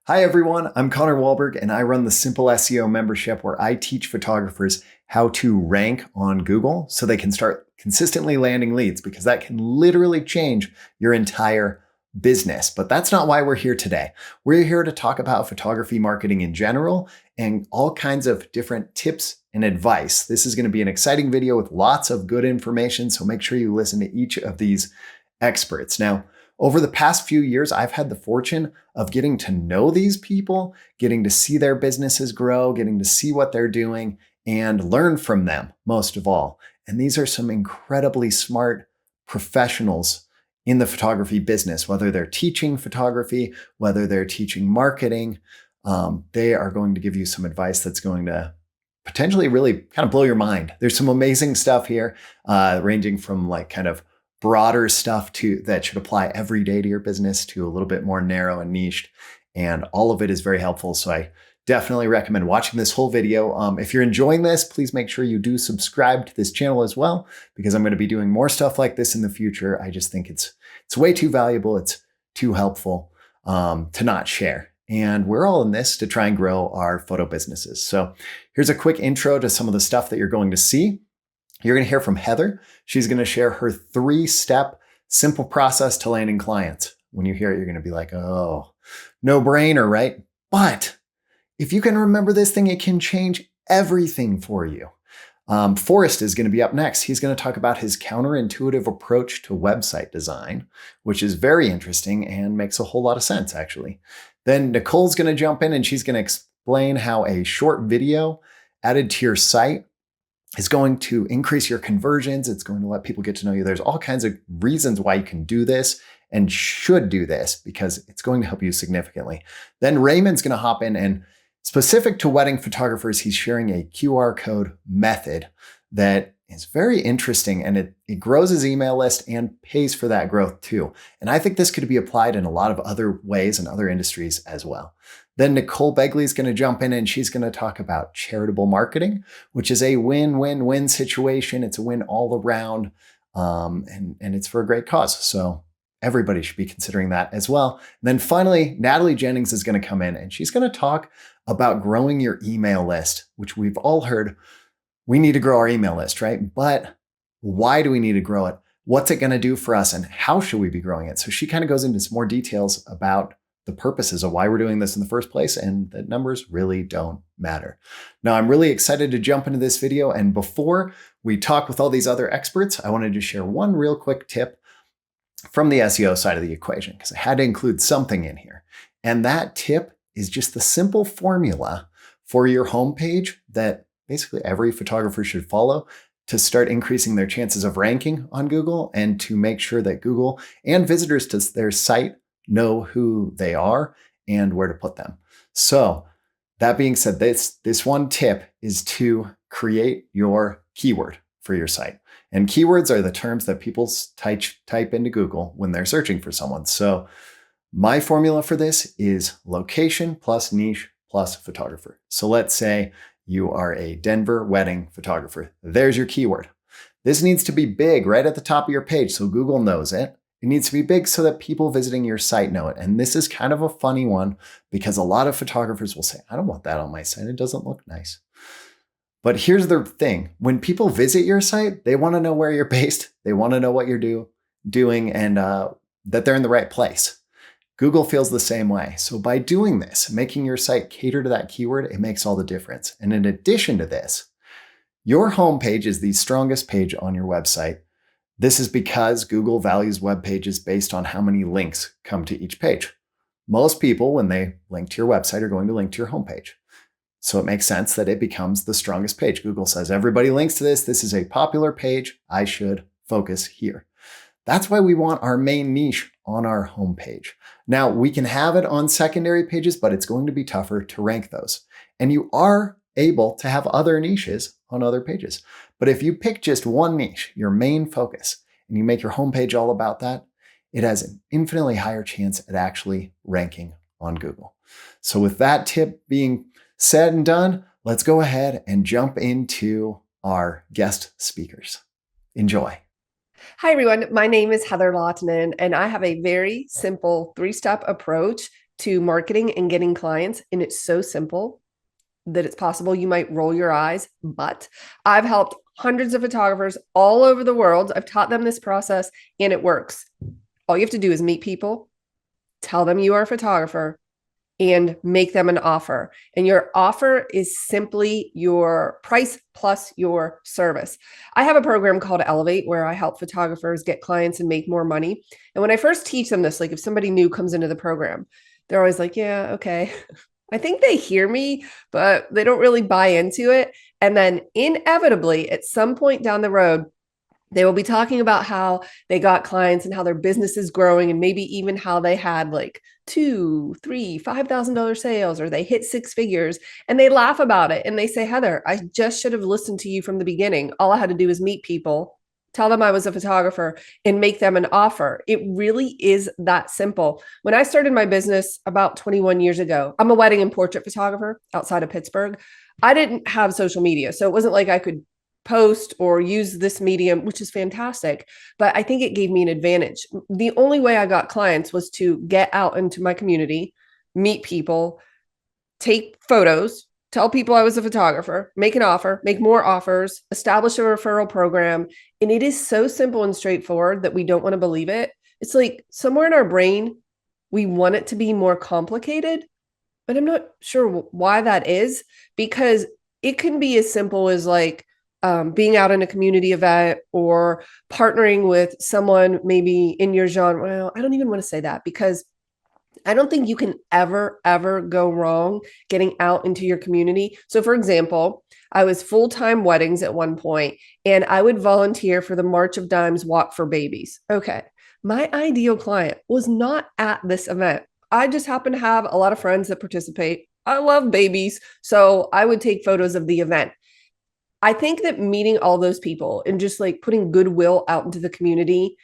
Hi, everyone. I'm Connor Wahlberg, and I run the Simple SEO membership where I teach photographers how to rank on Google so they can start consistently landing leads, because that can literally change your entire business. But that's not why we're here today. We're here to talk about photography marketing in general and all kinds of different tips and advice. This is going to be an exciting video with lots of good information, so make sure you listen to each of these experts. Now, over the past few years, I've had the fortune of getting to know these people, getting to see their businesses grow, getting to see what they're doing, and learn from them most of all. And these are some incredibly smart professionals in the photography business, whether they're teaching photography, whether they're teaching marketing. They are going to give you some advice that's going to potentially really kind of blow your mind. There's some amazing stuff here, ranging from like kind of broader stuff that should apply every day to your business to a little bit more narrow and niched. And all of it is very helpful. So I definitely recommend watching this whole video. If you're enjoying this, please make sure you do subscribe to this channel as well, because I'm going to be doing more stuff like this in the future. I just think it's way too valuable. It's too helpful to not share. And we're all in this to try and grow our photo businesses. So here's a quick intro to some of the stuff that you're going to see. You're going to hear from Heather. She's going to share her 3-step simple process to landing clients. When you hear it, you're going to be like, oh, no brainer, right? But if you can remember this thing, it can change everything for you. Forrest is going to be up next. He's going to talk about his counterintuitive approach to website design, which is very interesting and makes a whole lot of sense, actually. Then Nicole's going to jump in and she's going to explain how a short video added to your site is going to increase your conversions. It's going to let people get to know you. There's all kinds of reasons why you can do this and should do this, because it's going to help you significantly. Then Raymond's going to hop in, and specific to wedding photographers, he's sharing a QR code method that is very interesting, and it grows his email list and pays for that growth too. And I think this could be applied in a lot of other ways in other industries as well. Then Nicole Begley is going to jump in and she's going to talk about charitable marketing, which is a win-win-win situation. It's a win all around, and it's for a great cause. So everybody should be considering that as well. And then finally, Natalie Jennings is going to come in and she's going to talk about growing your email list, which we've all heard. We need to grow our email list, right? But why do we need to grow it? What's it going to do for us? And how should we be growing it? So she kind of goes into some more details about the purposes of why we're doing this in the first place, and that numbers really don't matter. Now, I'm really excited to jump into this video. And before we talk with all these other experts, I wanted to share one real quick tip from the SEO side of the equation, because I had to include something in here. And that tip is just the simple formula for your homepage that basically every photographer should follow to start increasing their chances of ranking on Google, and to make sure that Google and visitors to their site know who they are and where to put them. So that being said, this one tip is to create your keyword for your site. And keywords are the terms that people type into Google when they're searching for someone. So my formula for this is location plus niche plus photographer. So let's say you are a Denver wedding photographer. There's your keyword. This needs to be big right at the top of your page so Google knows it. It needs to be big so that people visiting your site know it. And this is kind of a funny one, because a lot of photographers will say, I don't want that on my site. It doesn't look nice. But here's the thing. When people visit your site, they want to know where you're based. They want to know what you're doing, and that they're in the right place. Google feels the same way. So by doing this, making your site cater to that keyword, it makes all the difference. And in addition to this, your homepage is the strongest page on your website. This is because Google values web pages based on how many links come to each page. Most people, when they link to your website, are going to link to your homepage. So it makes sense that it becomes the strongest page. Google says, everybody links to this. This is a popular page. I should focus here. That's why we want our main niche on our homepage. Now, we can have it on secondary pages, but it's going to be tougher to rank those. And you are able to have other niches on other pages. But if you pick just one niche, your main focus, and you make your homepage all about that, it has an infinitely higher chance at actually ranking on Google. So with that tip being said and done, let's go ahead and jump into our guest speakers. Enjoy. Hi, everyone. My name is Heather Lahtinen, and I have a very simple 3-step approach to marketing and getting clients. And it's so simple that it's possible you might roll your eyes, but I've helped hundreds of photographers all over the world. I've taught them this process and it works. All you have to do is meet people, tell them you are a photographer, and make them an offer. And your offer is simply your price plus your service. I have a program called Elevate where I help photographers get clients and make more money. And when I first teach them this, like if somebody new comes into the program, they're always like, yeah, okay. I think they hear me, but they don't really buy into it. And then inevitably, at some point down the road, they will be talking about how they got clients and how their business is growing, and maybe even how they had like $2, $3, $5,000 sales, or they hit six figures, and they laugh about it. And they say, Heather, I just should have listened to you from the beginning. All I had to do was meet people, tell them I was a photographer, and make them an offer. It really is that simple. When I started my business about 21 years ago, I'm a wedding and portrait photographer outside of Pittsburgh. I didn't have social media, so it wasn't like I could post or use this medium, which is fantastic. But I think it gave me an advantage. The only way I got clients was to get out into my community, meet people, take photos, tell people I was a photographer, make an offer, make more offers, establish a referral program. And it is so simple and straightforward that we don't want to believe it. It's like somewhere in our brain, we want it to be more complicated, but I'm not sure why that is, because it can be as simple as like, being out in a community event or partnering with someone maybe in your genre. Well, I don't even want to say that because I don't think you can ever go wrong getting out into your community. So for example, I was full-time weddings at one point and I would volunteer for the March of Dimes Walk for Babies. Okay. My ideal client was not at this event. I just happen to have a lot of friends that participate. I love babies. So I would take photos of the event. I think that meeting all those people and just like putting goodwill out into the community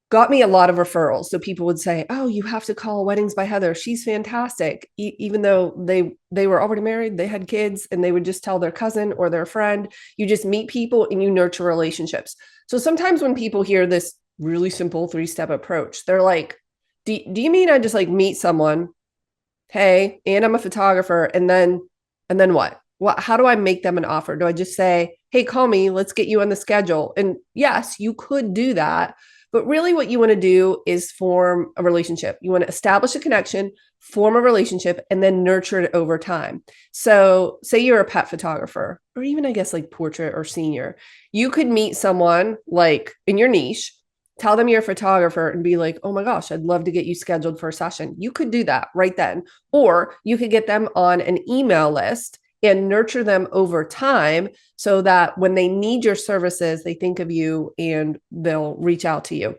got me a lot of referrals. So people would say, "Oh, you have to call Weddings by Heather. She's fantastic." Even though they were already married, they had kids, and they would just tell their cousin or their friend. You just meet people and you nurture relationships. So sometimes when people hear this really simple 3-step approach, they're like, do you mean I just like meet someone? Hey, and I'm a photographer, and then what? How do I make them an offer? Do I just say, hey, call me, let's get you on the schedule? And yes, you could do that. But really what you want to do is form a relationship. You want to establish a connection, form a relationship, and then nurture it over time. So say you're a pet photographer, or even I guess like portrait or senior. You could meet someone like in your niche, tell them you're a photographer and be like, oh my gosh, I'd love to get you scheduled for a session. You could do that right then. Or you could get them on an email list and nurture them over time so that when they need your services, they think of you and they'll reach out to you.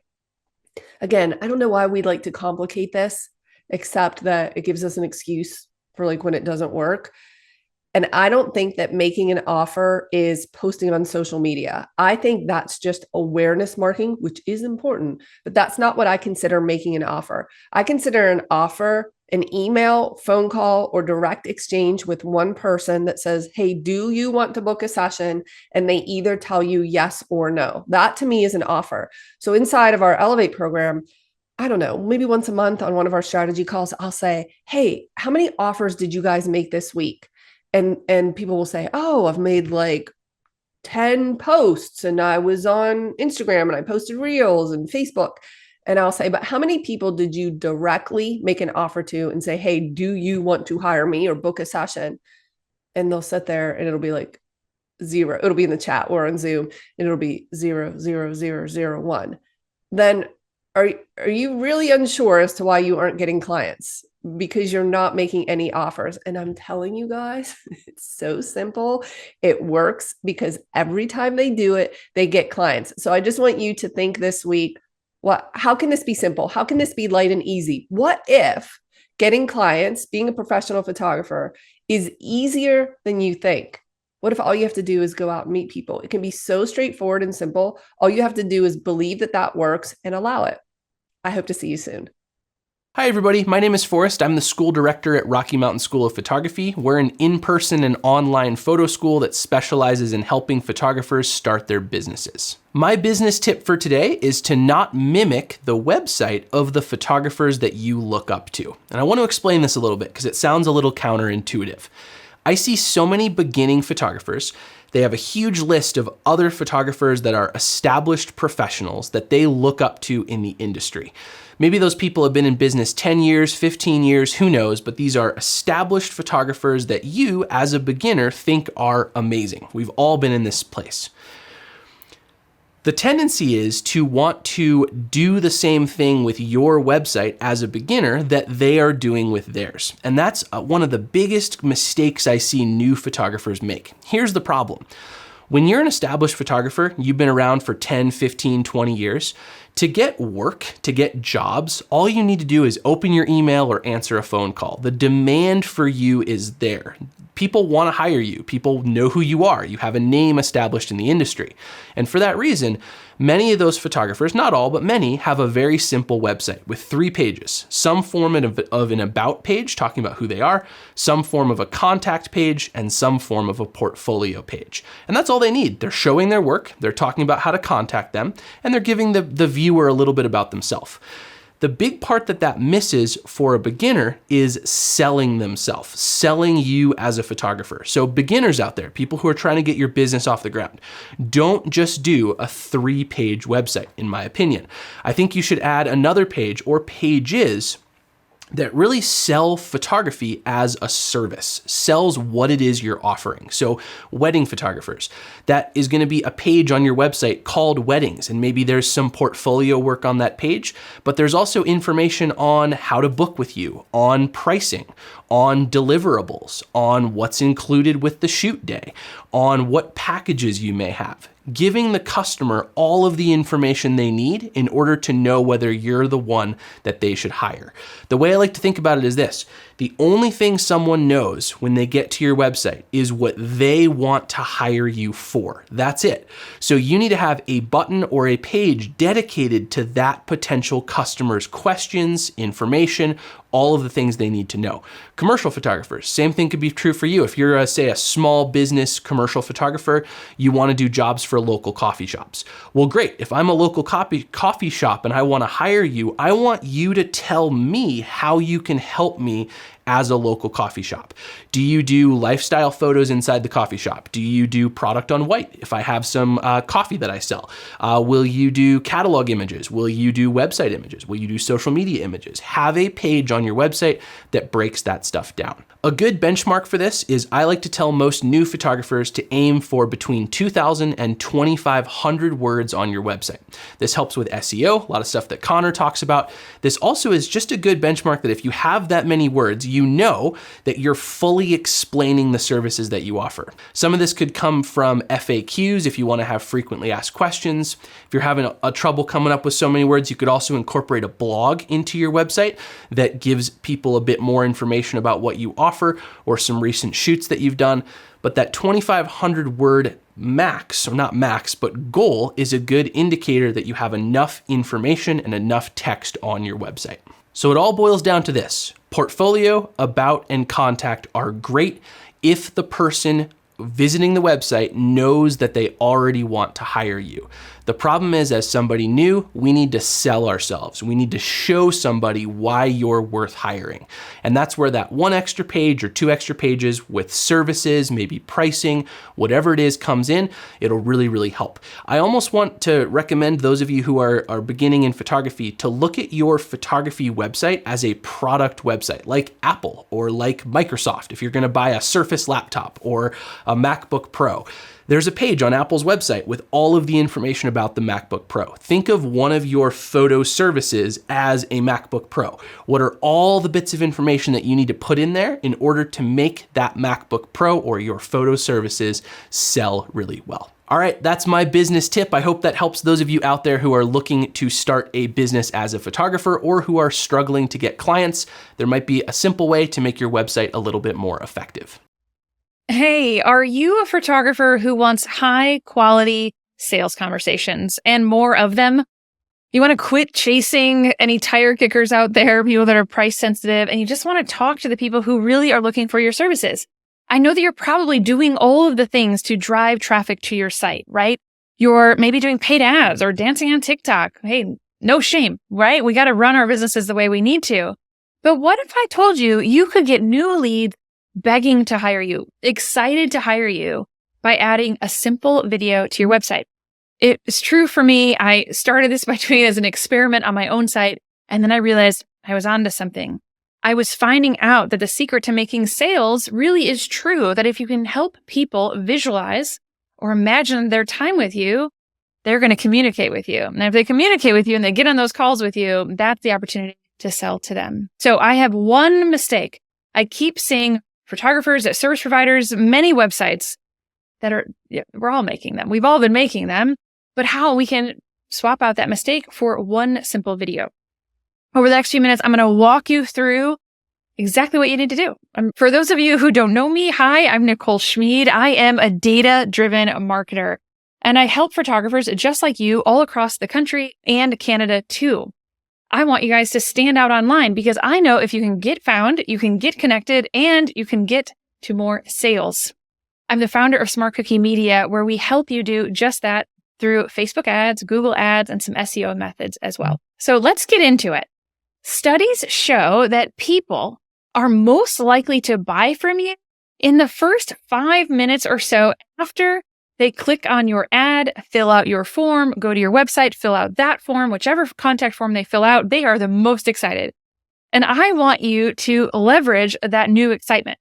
Again, I don't know why we'd like to complicate this, except that it gives us an excuse for like when it doesn't work. And I don't think that making an offer is posting on social media. I think that's just awareness marketing, which is important, but that's not what I consider making an offer. I consider an offer an email, phone call, or direct exchange with one person that says, hey, do you want to book a session? And they either tell you yes or no. That to me is an offer. So inside of our Elevate program, I don't know, maybe once a month on one of our strategy calls, I'll say, hey, how many offers did you guys make this week? And people will say, oh, I've made like 10 posts and I was on Instagram and I posted reels and Facebook. And I'll say, but how many people did you directly make an offer to and say, hey, do you want to hire me or book a session? And they'll sit there and it'll be like 0. It'll be in the chat or on Zoom and it'll be 0, 0, 0, 0, 1. Then are you really unsure as to why you aren't getting clients? Because you're not making any offers. And I'm telling you guys, it's so simple. It works because every time they do it, they get clients. So I just want you to think this week, how can this be simple? How can this be light and easy? What if getting clients, being a professional photographer, is easier than you think? What if all you have to do is go out and meet people? It can be so straightforward and simple. All you have to do is believe that that works and allow it. I hope to see you soon. Hi everybody, my name is Forrest. I'm the school director at Rocky Mountain School of Photography. We're an in-person and online photo school that specializes in helping photographers start their businesses. My business tip for today is to not mimic the website of the photographers that you look up to. And I want to explain this a little bit because it sounds a little counterintuitive. I see so many beginning photographers. They have a huge list of other photographers that are established professionals that they look up to in the industry. Maybe those people have been in business 10 years, 15 years, who knows, but these are established photographers that you, as a beginner, think are amazing. We've all been in this place. The tendency is to want to do the same thing with your website as a beginner that they are doing with theirs. And that's one of the biggest mistakes I see new photographers make. Here's the problem. When you're an established photographer, you've been around for 10, 15, 20 years, to get work, to get jobs, all you need to do is open your email or answer a phone call. The demand for you is there. People want to hire you. People know who you are. You have a name established in the industry. And for that reason, many of those photographers, not all, but many, have a very simple website with 3 pages. Some form of an about page talking about who they are, some form of a contact page, and some form of a portfolio page. And that's all they need. They're showing their work, they're talking about how to contact them, and they're giving the viewer a little bit about themselves. The big part that misses for a beginner is selling themselves, selling you as a photographer. So beginners out there, people who are trying to get your business off the ground, don't just do a 3-page website, in my opinion. I think you should add another page or pages that really sell photography as a service, sells what it is you're offering. So wedding photographers, that is going to be a page on your website called weddings. And maybe there's some portfolio work on that page, but there's also information on how to book with you, on pricing, on deliverables, on what's included with the shoot day, on what packages you may have. Giving the customer all of the information they need in order to know whether you're the one that they should hire. The way I like to think about it is this. The only thing someone knows when they get to your website is what they want to hire you for. That's it. So you need to have a button or a page dedicated to that potential customer's questions, information, all of the things they need to know. Commercial photographers, same thing could be true for you. If you're, say, a small business commercial photographer, you want to do jobs for local coffee shops. Well, great. If I'm a local coffee shop and I want to hire you, I want you to tell me how you can help me as a local coffee shop. Do you do lifestyle photos inside the coffee shop? Do you do product on white if I have some coffee that I sell? Will you do catalog images? Will you do website images? Will you do social media images? Have a page on your website that breaks that stuff down. A good benchmark for this is I like to tell most new photographers to aim for between 2,000 and 2,500 words on your website. This helps with SEO, a lot of stuff that Connor talks about. This also is just a good benchmark that if you have that many words, you know that you're fully explaining the services that you offer. Some of this could come from FAQs if you want to have frequently asked questions. If you're having a trouble coming up with so many words, you could also incorporate a blog into your website that gives people a bit more information about what you offer or some recent shoots that you've done. But that 2,500 word max, or not max, but goal is a good indicator that you have enough information and enough text on your website. So it all boils down to this. Portfolio, about, and contact are great if the person visiting the website knows that they already want to hire you. The problem is, as somebody new, we need to sell ourselves. We need to show somebody why you're worth hiring. And that's where that 1 extra page or 2 extra pages with services, maybe pricing, whatever it is comes in, it'll really, really help. I almost want to recommend those of you who are beginning in photography to look at your photography website as a product website, like Apple or like Microsoft, if you're gonna buy a Surface laptop or a MacBook Pro. There's a page on Apple's website with all of the information about the MacBook Pro. Think of one of your photo services as a MacBook Pro. What are all the bits of information that you need to put in there in order to make that MacBook Pro or your photo services sell really well? All right, that's my business tip. I hope that helps those of you out there who are looking to start a business as a photographer or who are struggling to get clients. There might be a simple way to make your website a little bit more effective. Hey, are you a photographer who wants high quality sales conversations and more of them? You want to quit chasing any tire kickers out there, people that are price sensitive, and you just want to talk to the people who really are looking for your services. I know that you're probably doing all of the things to drive traffic to your site, right? You're maybe doing paid ads or dancing on TikTok. Hey, no shame, right? We got to run our businesses the way we need to. But what if I told you you could get new leads begging to hire you, excited to hire you by adding a simple video to your website? It's true for me. I started this by doing it as an experiment on my own site, and then I realized I was onto something. I was finding out that the secret to making sales really is true, that if you can help people visualize or imagine their time with you, they're going to communicate with you. And if they communicate with you and they get on those calls with you, that's the opportunity to sell to them. So I have one mistake. I keep seeing photographers, service providers, many websites that we're all making them. We've all been making them. But how we can swap out that mistake for one simple video. Over the next few minutes, I'm going to walk you through exactly what you need to do. For those of you who don't know me, hi, I'm Nicole Schmeid. I am a data-driven marketer, and I help photographers just like you all across the country and Canada too. I want you guys to stand out online because I know if you can get found, you can get connected, and you can get to more sales. I'm the founder of Smart Cookie Media, where we help you do just that through Facebook ads, Google ads, and some SEO methods as well. So let's get into it. Studies show that people are most likely to buy from you in the first 5 minutes or so after they click on your ad, fill out your form, go to your website, fill out that form, whichever contact form they fill out, they are the most excited. And I want you to leverage that new excitement.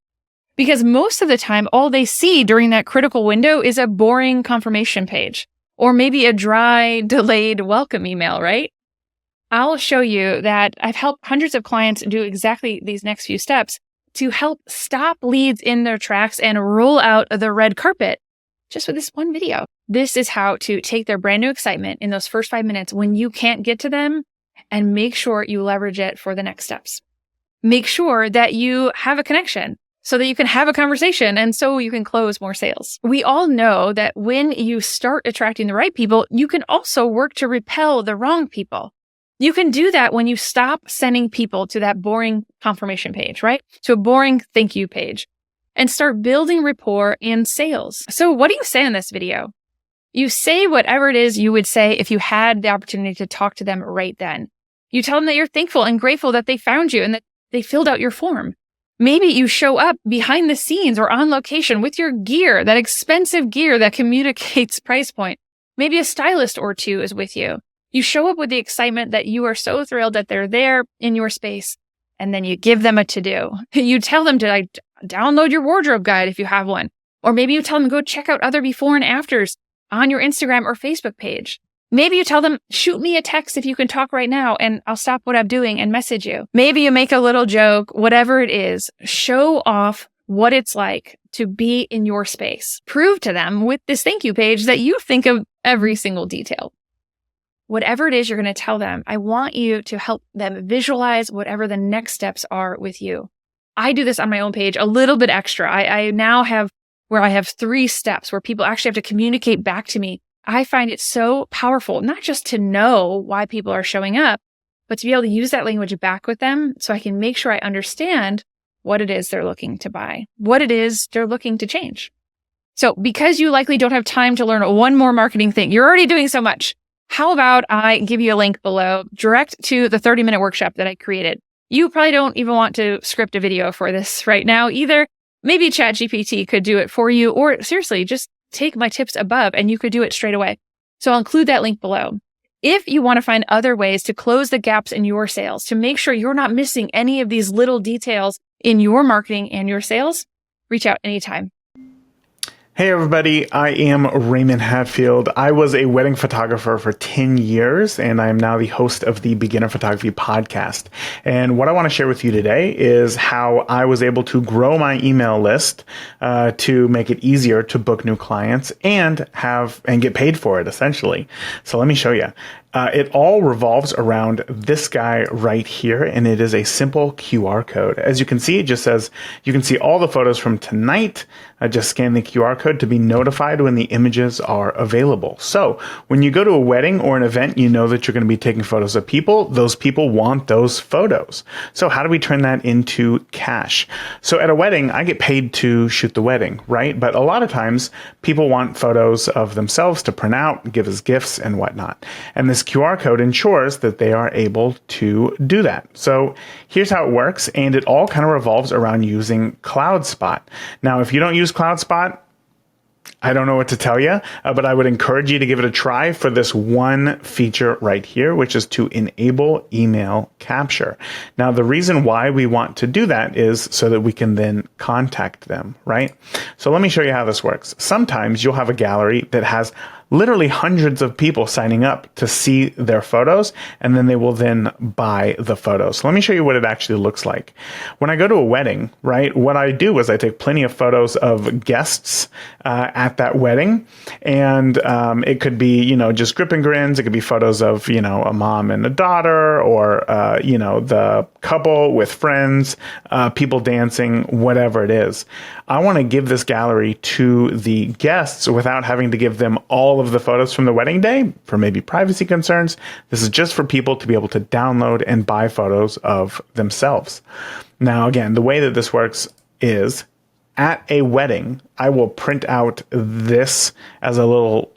Because most of the time, all they see during that critical window is a boring confirmation page. Or maybe a dry, delayed welcome email, right? I'll show you that I've helped hundreds of clients do exactly these next few steps to help stop leads in their tracks and roll out the red carpet just with this one video. This is how to take their brand new excitement in those first 5 minutes when you can't get to them and make sure you leverage it for the next steps. Make sure that you have a connection so that you can have a conversation and so you can close more sales. We all know that when you start attracting the right people, you can also work to repel the wrong people. You can do that when you stop sending people to that boring confirmation page, right? To a boring thank you page and start building rapport and sales. So what do you say in this video? You say whatever it is you would say if you had the opportunity to talk to them right then. You tell them that you're thankful and grateful that they found you and that they filled out your form. Maybe you show up behind the scenes or on location with your gear, that expensive gear that communicates price point. Maybe a stylist or two is with you. You show up with the excitement that you are so thrilled that they're there in your space, and then you give them a to-do. You tell them to download your wardrobe guide if you have one. Or maybe you tell them to go check out other before and afters on your Instagram or Facebook page. Maybe you tell them, shoot me a text if you can talk right now and I'll stop what I'm doing and message you. Maybe you make a little joke, whatever it is, show off what it's like to be in your space. Prove to them with this thank you page that you think of every single detail. Whatever it is you're going to tell them, I want you to help them visualize whatever the next steps are with you. I do this on my own page a little bit extra. I now have where I have 3 steps where people actually have to communicate back to me. I find it so powerful, not just to know why people are showing up, but to be able to use that language back with them so I can make sure I understand what it is they're looking to buy, what it is they're looking to change. So because you likely don't have time to learn one more marketing thing, you're already doing so much. How about I give you a link below direct to the 30-minute workshop that I created? You probably don't even want to script a video for this right now either. Maybe ChatGPT could do it for you, or seriously, just take my tips above and you could do it straight away. So I'll include that link below. If you want to find other ways to close the gaps in your sales, to make sure you're not missing any of these little details in your marketing and your sales, reach out anytime. Hey everybody, I am Raymond Hatfield. I was a wedding photographer for 10 years, and I am now the host of the Beginner Photography podcast. And what I want to share with you today is how I was able to grow my email list to make it easier to book new clients and get paid for it, essentially. So let me show you. It all revolves around this guy right here, and it is a simple QR code. As you can see, it just says you can see all the photos from tonight. Just scan the QR code to be notified when the images are available. So when you go to a wedding or an event, you know that you're going to be taking photos of people. Those people want those photos. So how do we turn that into cash? So at a wedding, I get paid to shoot the wedding, right? But a lot of times people want photos of themselves to print out, give as gifts and whatnot. And this QR code ensures that they are able to do that. So here's how it works. And it all kind of revolves around using CloudSpot. Now, if you don't use CloudSpot, I don't know what to tell you, but I would encourage you to give it a try for this one feature right here, which is to enable email capture. Now, the reason why we want to do that is so that we can then contact them, right? So let me show you how this works. Sometimes you'll have a gallery that has literally hundreds of people signing up to see their photos, and then they will then buy the photos. So let me show you what it actually looks like. When I go to a wedding, right, what I do is I take plenty of photos of guests at that wedding, and it could be, just grip and grins. It could be photos of, a mom and a daughter, or, the couple with friends, people dancing, whatever it is. I want to give this gallery to the guests without having to give them all of the photos from the wedding day for maybe privacy concerns. This is just for people to be able to download and buy photos of themselves. Now, again, the way that this works is at a wedding, I will print out this as a little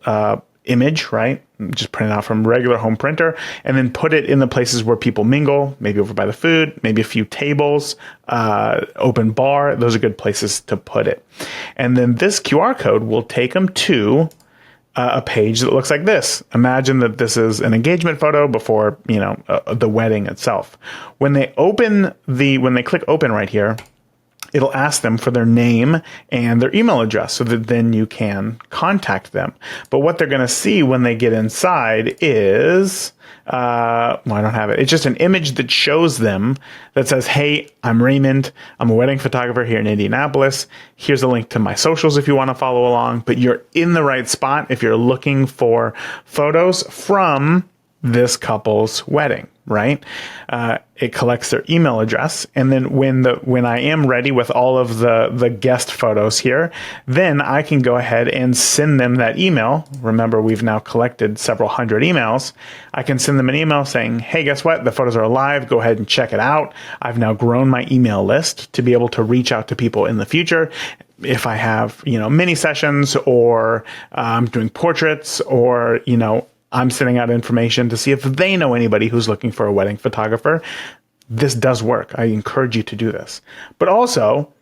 image, right? Just print it out from regular home printer and then put it in the places where people mingle, maybe over by the food, maybe a few tables, open bar. Those are good places to put it. And then this QR code will take them to a page that looks like this. Imagine that this is an engagement photo before, the wedding itself. When they click open right here, it'll ask them for their name and their email address so that then you can contact them. But what they're going to see when they get inside is, I don't have it. It's just an image that shows them that says, hey, I'm Raymond. I'm a wedding photographer here in Indianapolis. Here's a link to my socials if you want to follow along. But you're in the right spot if you're looking for photos from this couple's wedding, right? It collects their email address. And then when I am ready with all of the guest photos here, then I can go ahead and send them that email. Remember, we've now collected several hundred emails. I can send them an email saying, hey, guess what? The photos are live. Go ahead and check it out. I've now grown my email list to be able to reach out to people in the future. If I have, mini sessions, or I'm doing portraits, or, I'm sending out information to see if they know anybody who's looking for a wedding photographer. This does work. I encourage you to do this. But also,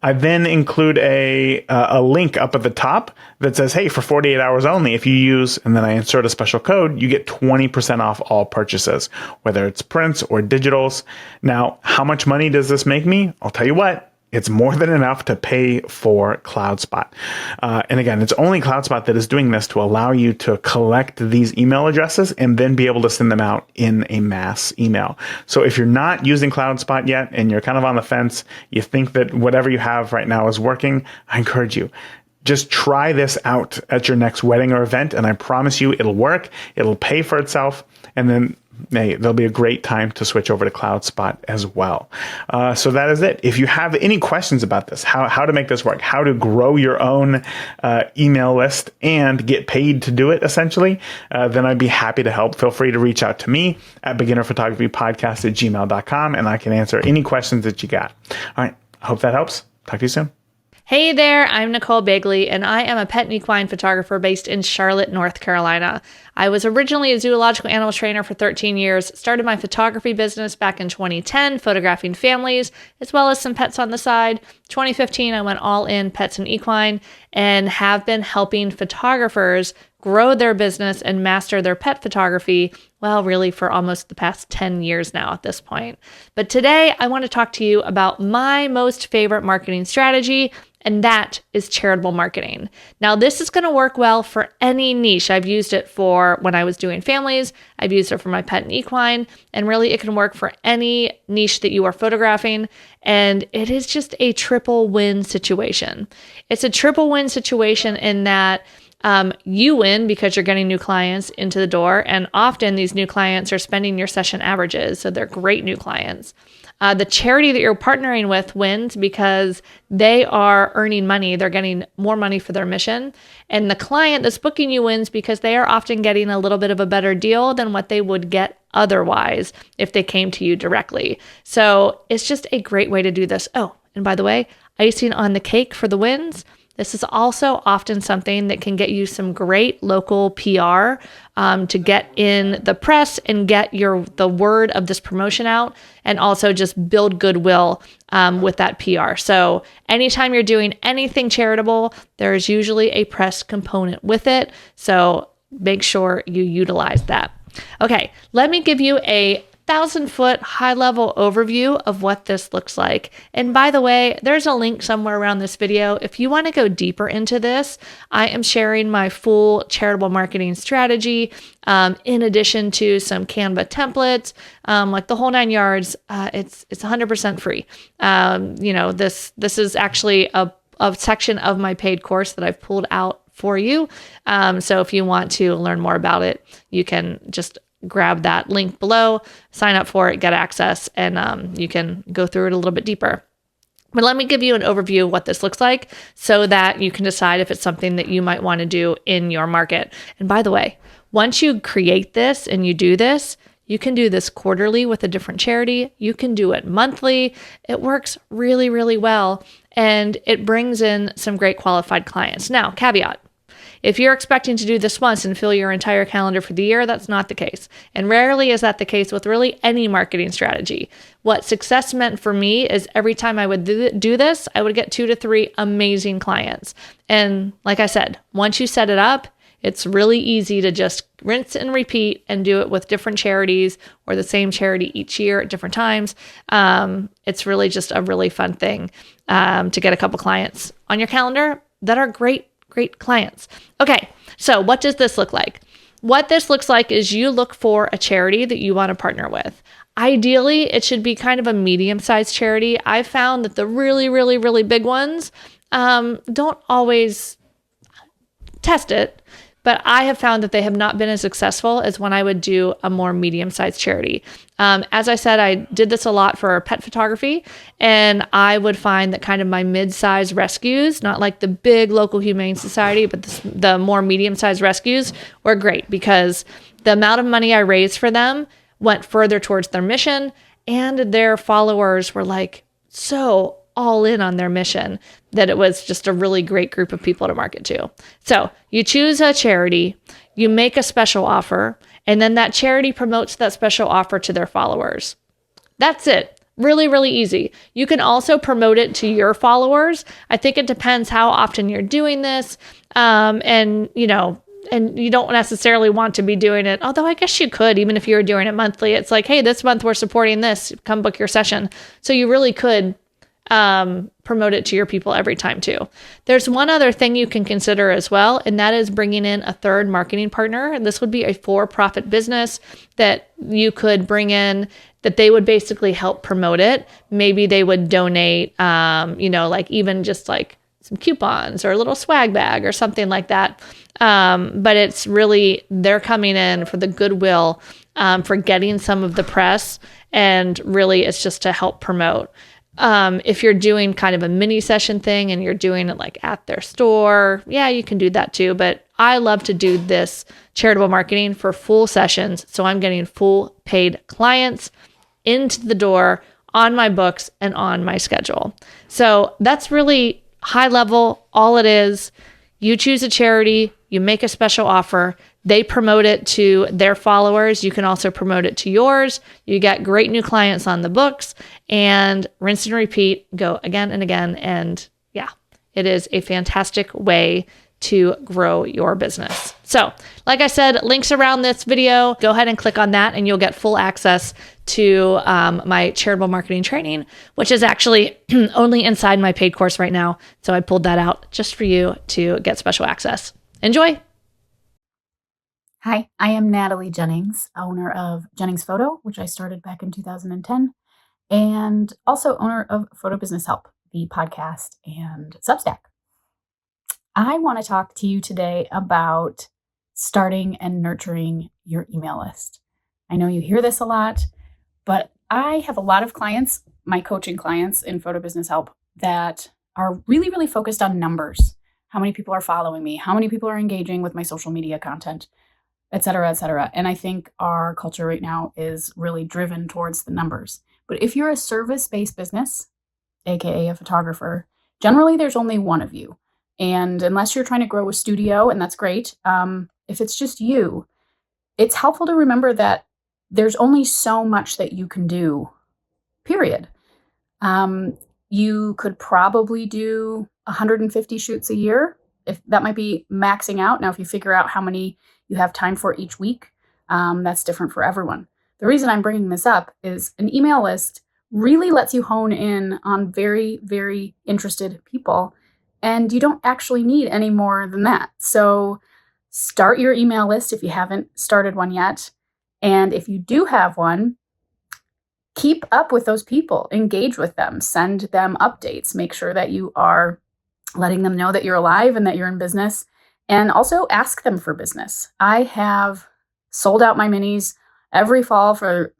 I then include a link up at the top that says, hey, for 48 hours only, if you use, and then I insert a special code, you get 20% off all purchases, whether it's prints or digitals. Now, how much money does this make me? I'll tell you what. It's more than enough to pay for CloudSpot. And again, it's only CloudSpot that is doing this to allow you to collect these email addresses and then be able to send them out in a mass email. So if you're not using CloudSpot yet and you're kind of on the fence, you think that whatever you have right now is working, I encourage you. Just try this out at your next wedding or event, and I promise you it'll work. It'll pay for itself, and then there'll be a great time to switch over to CloudSpot as well. So that is it. If you have any questions about this, how to make this work, how to grow your own email list and get paid to do it, essentially, then I'd be happy to help. Feel free to reach out to me at beginnerphotographypodcast@gmail.com, and I can answer any questions that you got. All right. I hope that helps. Talk to you soon. Hey there, I'm Nicole Begley, and I am a pet and equine photographer based in Charlotte, North Carolina. I was originally a zoological animal trainer for 13 years, started my photography business back in 2010, photographing families, as well as some pets on the side. 2015, I went all in pets and equine, and have been helping photographers grow their business and master their pet photography, well, really for almost the past 10 years now at this point. But today, I want to talk to you about my most favorite marketing strategy, and that is charitable marketing. Now, this is going to work well for any niche. I've used it for when I was doing families. I've used it for my pet and equine, and really it can work for any niche that you are photographing. And it is just a triple win situation. It's a triple win situation in that You win because you're getting new clients into the door. And often these new clients are spending your session averages. So they're great new clients. The charity that you're partnering with wins because they are earning money. They're getting more money for their mission. And the client that's booking you wins because they are often getting a little bit of a better deal than what they would get otherwise if they came to you directly. So it's just a great way to do this. Oh, and by the way, icing on the cake for the wins. This is also often something that can get you some great local PR to get in the press and get the word of this promotion out, and also just build goodwill with that PR. So anytime you're doing anything charitable, there's usually a press component with it. So make sure you utilize that. Okay, let me give you a 1,000-foot high-level overview of what this looks like. And by the way, there's a link somewhere around this video. If you want to go deeper into this, I am sharing my full charitable marketing strategy in addition to some Canva templates, like the whole 9 yards. It's 100% free. This is actually a section of my paid course that I've pulled out for you. So if you want to learn more about it, you can just grab that link below, sign up for it, get access, and you can go through it a little bit deeper. But let me give you an overview of what this looks like so that you can decide if it's something that you might want to do in your market. And by the way, once you create this and you do this, you can do this quarterly with a different charity. You can do it monthly. It works really, really well, and it brings in some great qualified clients. Now, caveat. If you're expecting to do this once and fill your entire calendar for the year, that's not the case. And rarely is that the case with really any marketing strategy. What success meant for me is every time I would do this, I would get 2 to 3 amazing clients. And like I said, once you set it up, it's really easy to just rinse and repeat and do it with different charities or the same charity each year at different times. It's really just a really fun thing to get a couple clients on your calendar that are great clients. Okay, so what does this look like? What this looks like is you look for a charity that you want to partner with. Ideally, it should be kind of a medium-sized charity. I've found that the really, really, really big ones don't always test it, but I have found that they have not been as successful as when I would do a more medium-sized charity. As I said, I did this a lot for pet photography, and I would find that kind of my mid-sized rescues, not like the big local humane society, but the more medium-sized rescues were great because the amount of money I raised for them went further towards their mission, and their followers were like so all in on their mission that it was just a really great group of people to market to. So you choose a charity, you make a special offer, and then that charity promotes that special offer to their followers. That's it. Really, really easy. You can also promote it to your followers. I think it depends how often you're doing this. And you don't necessarily want to be doing it, although I guess you could, even if you were doing it monthly. It's like, hey, this month we're supporting this, come book your session. So you really could promote it to your people every time too. There's one other thing you can consider as well, and that is bringing in a third marketing partner. And this would be a for-profit business that you could bring in, that they would basically help promote it. Maybe they would donate, like even just like some coupons or a little swag bag or something like that. But it's really, they're coming in for the goodwill, for getting some of the press, and really it's just to help promote. If you're doing kind of a mini session thing and you're doing it like at their store, yeah, you can do that too. But I love to do this charitable marketing for full sessions. So I'm getting full paid clients into the door on my books and on my schedule. So that's really high level. All it is, you choose a charity, you make a special offer, they promote it to their followers. You can also promote it to yours. You get great new clients on the books, and rinse and repeat, go again and again. And yeah, it is a fantastic way to grow your business. So like I said, links around this video, go ahead and click on that and you'll get full access to my charitable marketing training, which is actually only inside my paid course right now. So I pulled that out just for you to get special access. Enjoy. Hi, I am Natalie Jennings, owner of Jennings Photo, which I started back in 2010, and also owner of Photo Business Help, the podcast and Substack. I want to talk to you today about starting and nurturing your email list. I know you hear this a lot, but I have a lot of clients, my coaching clients in Photo Business Help, that are really, really focused on numbers. How many people are following me? How many people are engaging with my social media content, et cetera, et cetera. And I think our culture right now is really driven towards the numbers. But if you're a service-based business, AKA a photographer, generally there's only one of you. And unless you're trying to grow a studio, and that's great, if it's just you, it's helpful to remember that there's only so much that you can do, period. You could probably do 150 shoots a year. If that might be maxing out. Now, if you figure out how many you have time for each week, that's different for everyone. The reason I'm bringing this up is an email list really lets you hone in on very, very interested people, and you don't actually need any more than that. So start your email list if you haven't started one yet. And if you do have one, keep up with those people, engage with them, send them updates, make sure that you are letting them know that you're alive and that you're in business, and also ask them for business. I have sold out my minis every fall for,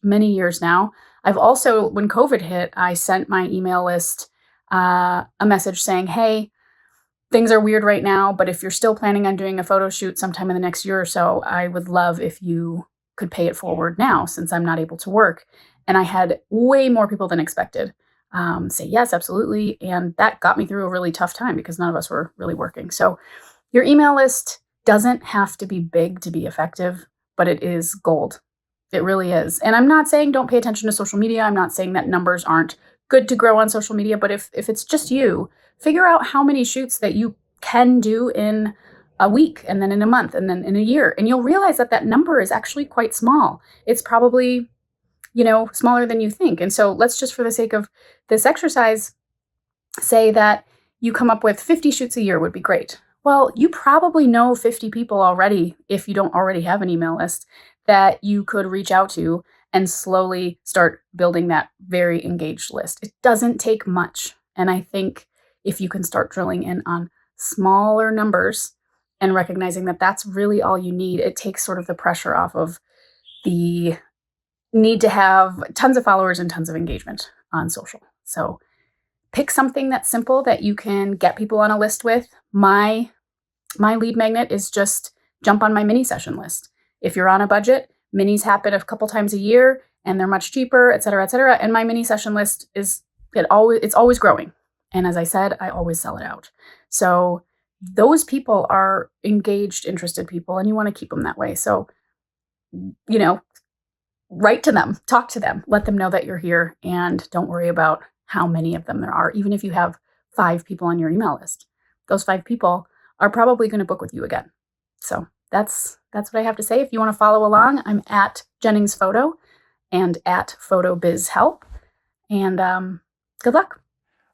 many years now. I've also, when COVID hit, I sent my email list a message saying, hey, things are weird right now, but if you're still planning on doing a photo shoot sometime in the next year or so, I would love if you could pay it forward now since I'm not able to work. And I had way more people than expected say yes, absolutely. And that got me through a really tough time because none of us were really working. So your email list doesn't have to be big to be effective, but it is gold. It really is. And I'm not saying don't pay attention to social media. I'm not saying that numbers aren't good to grow on social media, but if it's just you, figure out how many shoots that you can do in a week, and then in a month, and then in a year. And you'll realize that that number is actually quite small. It's probably, smaller than you think. And so let's just, for the sake of this exercise, say that you come up with 50 shoots a year would be great. Well, you probably know 50 people already, if you don't already have an email list, that you could reach out to and slowly start building that very engaged list. It doesn't take much. And I think if you can start drilling in on smaller numbers and recognizing that that's really all you need, it takes sort of the pressure off of the need to have tons of followers and tons of engagement on social. So pick something that's simple that you can get people on a list with. My lead magnet is just jump on my mini session list. If you're on a budget, minis happen a couple times a year and they're much cheaper, et cetera, et cetera. And my mini session list it's always growing. And as I said, I always sell it out. So those people are engaged, interested people, and you want to keep them that way. So, write to them, talk to them, let them know that you're here, and don't worry about how many of them there are. Even if you have 5 people on your email list, those 5 people are probably going to book with you again. So that's what I have to say. If you want to follow along, I'm at Jennings Photo and at Photo Biz Help. And good luck.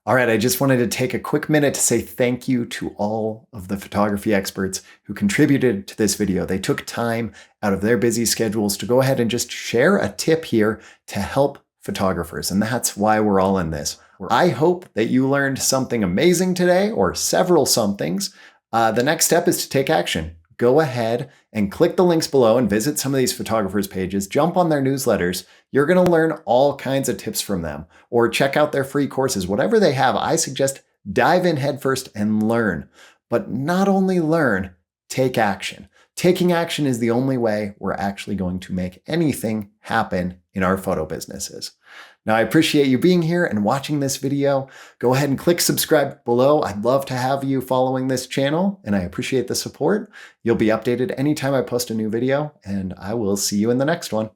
All right, I just wanted to take a quick minute to say thank you to all of the photography experts who contributed to this video. They took time out of their busy schedules to go ahead and just share a tip here to help photographers. And that's why we're all in this. I hope that you learned something amazing today, or several somethings. The next step is to take action. Go ahead and click the links below and visit some of these photographers' pages, jump on their newsletters. You're going to learn all kinds of tips from them, or check out their free courses. Whatever they have, I suggest dive in headfirst and learn. But not only learn, take action. Taking action is the only way we're actually going to make anything happen in our photo businesses. Now, I appreciate you being here and watching this video. Go ahead and click subscribe below. I'd love to have you following this channel, and I appreciate the support. You'll be updated anytime I post a new video, and I will see you in the next one.